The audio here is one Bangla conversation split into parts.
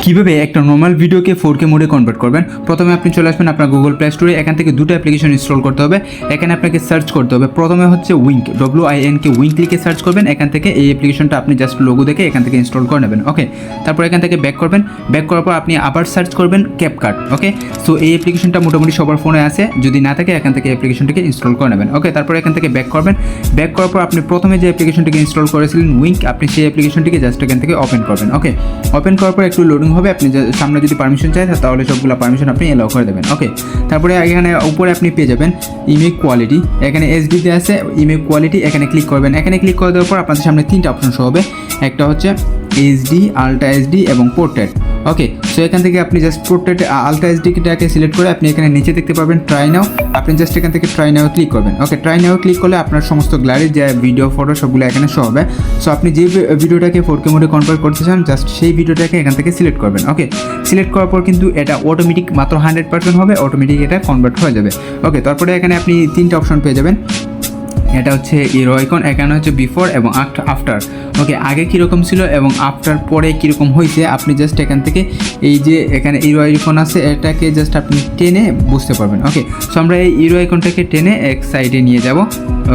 কিভাবে একটা নর্মাল ভিডিওকে 4K মোডে কনভার্ট করবেন। প্রথমে আপনি চলে আসবেন আপনার গুগল প্লে স্টোরে, এখান থেকে দুটো অ্যাপ্লিকেশন ইনস্টল করতে হবে। এখানে আপনাকে সার্চ করতে হবে, প্রথমে হচ্ছে উইঙ্ক, WINK উইঙ্ক লিখে সার্চ করবেন। এখান থেকে এই অ্যাপ্লিকেশনটা আপনি জাস্ট লোগো দেখে এখান থেকে ইনস্টল করে নেবেন। ওকে, তারপর এখান থেকে ব্যাক করবেন। ব্যাক করার পর আপনি আবার সার্চ করবেন ক্যাপকাট। ওকে, সো এই অ্যাপ্লিকেশনটা মোটামুটি সবার ফোনে আছে, যদি না থাকে এখান থেকে অ্যাপ্লিকেশনটাকে ইনস্টল করে নেবেন। ওকে, তারপর এখান থেকে ব্যাক করবেন। ব্যাক করার পর আপনি প্রথমে যে অ্যাপ্লিকেশনটিকে ইনস্টল করেছিলেন উইঙ্ক, আপনি সেই অ্যাপ্লিকেশনটিকে জাস্ট এখান থেকে ওপেন করবেন। ওকে, ওপেন করার পর একটু লোডিং হবে, আপনি সামনে যদি পারমিশন চাই তাহলে সবগুলো পারমিশন আপনি এলাও করে দেবেন। ওকে, তারপরে এখানে উপরে আপনি পেয়ে যাবেন ইমেজ কোয়ালিটি, এখানে এইচডিতে আছে ইমেজ কোয়ালিটি, এখানে ক্লিক করবেন। এখানে ক্লিক করে দেওয়ার পর আপনাদের সামনে তিনটা অপশন শো হবে, একটা হচ্ছে এইচডি, আলট্রা এইচডি এবং পোর্ট্রেট। ওকে, সো এখান থেকে আপনি জাস্ট পোর্ট্রেট আলট্রা এইচডিটাকে সিলেক্ট করে আপনি এখানে নিচে দেখতে পাবেন ট্রাই নাও, আপনি জাস্ট এখান থেকে ট্রাই নাও ক্লিক করবেন। ওকে, ট্রাই নাও ক্লিক করলে আপনার সমস্ত গ্যালারি যে ভিডিও ফটো সবগুলো এখানে শো হবে। সো আপনি যে ভিডিওটাকে 4K মোডে কনভার্ট করতে চান জাস্ট সেই ভিডিওটাকে এখান থেকে সিলেক্ট করবেন। ওকে, সিলেক্ট করার পর কিন্তু এটা অটোমেটিক মাত্র 100% হবে, অটোমেটিক এটা কনভার্ট হয়ে যাবে। ওকে, তারপরে এখানে আপনি তিনটা অপশন পেয়ে যাবেন, এটা হচ্ছে ইরো আইকন, এখানে হচ্ছে বিফোর এবং আফটার। ওকে, আগে কীরকম ছিল এবং আফটার পরে কীরকম হয়েছে আপনি জাস্ট এখান থেকে এই যে এখানে ইরো আইকন আছে এটাকে জাস্ট আপনি টেনে বুঝতে পারবেন। ওকে, সো আমরা এই ইরো আইকনটাকে টেনে এক সাইডে নিয়ে যাব।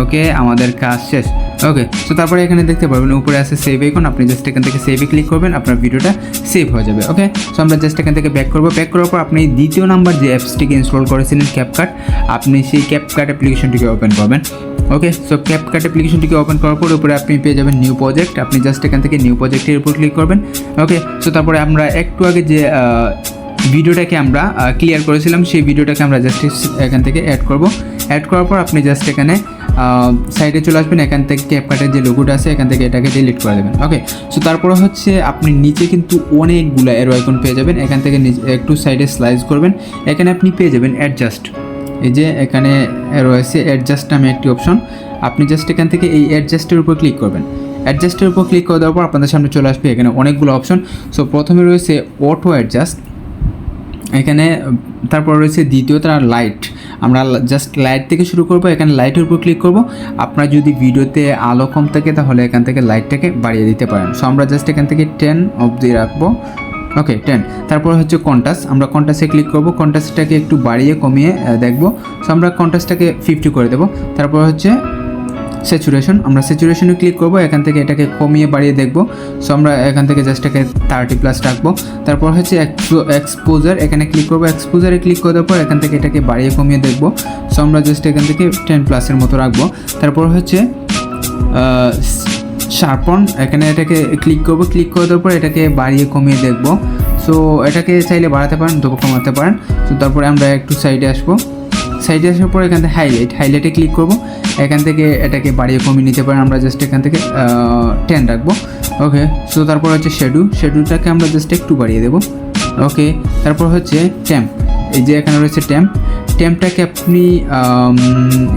ওকে, আমাদের কাজ শেষ। ওকে, সো তারপরে এখানে দেখতে পারবেন উপরে আছে সেভ আইকন, আপনি জাস্ট এখান থেকে সেভে ক্লিক করবেন, আপনার ভিডিওটা সেভ হয়ে যাবে। ওকে, সো আমরা জাস্ট এখান থেকে ব্যাক করবো। ব্যাক করার পর আপনি দ্বিতীয় নাম্বার যে অ্যাপসটিকে ইনস্টল করেছিলেন ক্যাপকাট, আপনি সেই ক্যাপকাট অ্যাপ্লিকেশনটিকে ওপেন করবেন। ওকে, সো ক্যাপকাট অ্যাপ্লিকেশনটিকে ওপেন করার পর উপরে আপনি পেয়ে যাবেন নিউ প্রজেক্ট, আপনি জাস্ট এখান থেকে নিউ প্রজেক্টের উপর ক্লিক করবেন। ওকে, সো তারপরে আমরা একটু আগে যে ভিডিওটাকে আমরা ক্লিয়ার করেছিলাম সেই ভিডিওটাকে আমরা জাস্ট এখান থেকে অ্যাড করব। অ্যাড করার পর আপনি জাস্ট এখানে সাইডে চলে আসবেন, এখান থেকে ক্যাপকাটের যে লোগোটা আছে এখান থেকে এটাকে ডিলিট করে দেবেন। ওকে, সো তারপরে হচ্ছে আপনি নিচে কিন্তু অনেকগুলো এরো আইকন পেয়ে যাবেন, এখান থেকে একটু সাইডে স্লাইস করবেন, এখানে আপনি পেয়ে যাবেন অ্যাডজাস্ট। এই যে এখানে রয়েছে অ্যাডজাস্ট নামে একটি অপশন, আপনি জাস্ট এখান থেকে এই অ্যাডজাস্টের উপর ক্লিক করবেন। অ্যাডজাস্টের উপর ক্লিক করে দেওয়ার পর আপনাদের সামনে চলে আসবে এখানে অনেকগুলো অপশন। সো প্রথমে রয়েছে অটো অ্যাডজাস্ট, এখানে তারপর রয়েছে দ্বিতীয়টা লাইট, আমরা জাস্ট লাইট থেকে শুরু করব, এখানে লাইটের উপর ক্লিক করব। আপনার যদি ভিডিওতে আলো কম থাকে তাহলে এখান থেকে লাইটটাকে বাড়িয়ে দিতে পারেন। সো আমরা জাস্ট এখান থেকে 10 অবধি রাখবো। ওকে, 10। তারপর হচ্ছে কন্ট্রাস্ট, আমরা কন্ট্রাস্টে ক্লিক করব, কন্ট্রাস্টটাকে একটু বাড়িয়ে কমিয়ে দেখব। সো আমরা কন্ট্রাস্টটাকে 50 করে দেবো। তারপর হচ্ছে স্যাচুরেশন, আমরা স্যাচুরেশনে ক্লিক করব, এখান থেকে এটাকে কমিয়ে বাড়িয়ে দেখব। সো আমরা এখান থেকে জাস্ট এটাকে 30+ রাখবো। তারপর হচ্ছে এক্সপোজার, এখানে ক্লিক করব, এক্সপোজারে ক্লিক করার পর এখান থেকে এটাকে বাড়িয়ে কমিয়ে দেখব। সো আমরা জাস্ট এখান থেকে 10+ মতো রাখবো। তারপর হচ্ছে শার্পন, এখানে এটাকে ক্লিক করব, ক্লিক করে দেওয়ার পর এটাকে বাড়িয়ে কমিয়ে দেখব। সো এটাকে চাইলে বাড়াতে পারেন অথবা কমাতে পারেন। সো তারপরে আমরা একটু সাইডে আসবো, সাইডে আসার পর এখান থেকে হাইলাইটে ক্লিক করব, এখান থেকে এটাকে বাড়িয়ে কমিয়ে নিতে পারেন, আমরা জাস্ট এখান থেকে 10 রাখবো। ওকে, সো তারপর হচ্ছে শেডুটাকে আমরা জাস্ট একটু বাড়িয়ে দেবো। ওকে, তারপর হচ্ছে ট্যাম্প, এই যে এখানে রয়েছে ট্যাম্পটাকে আপনি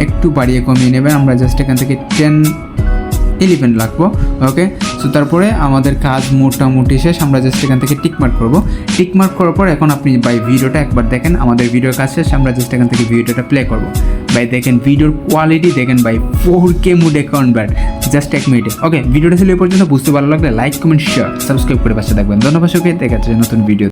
একটু বাড়িয়ে কমিয়ে নেবেন, আমরা জাস্ট এখান থেকে 10-11 রাখবো। ওকে, সো তারপরে আমাদের কাজ মোটামুটি শেষ, আমরা জাস্ট এখান থেকে টিকমার্ক করবো। টিকমার্ক করার পর এখন আপনি ভিডিওটা একবার দেখেন, আমাদের ভিডিওর কাজ শেষ, আমরা জাস্ট এখান থেকে ভিডিওটা প্লে করবো। দেখেন ভিডিওর কোয়ালিটি দেখেন 4K মোডে কনভার্ট জাস্ট 1 মিনিটে। ওকে, ভিডিওটা ছিল এই পর্যন্ত, বুঝতে ভালো লাগলে লাইক কমেন্ট শেয়ার সাবস্ক্রাইব করে পাশে থাকবেন। ধন্যবাদ, দেখা যাচ্ছে নতুন ভিডিও।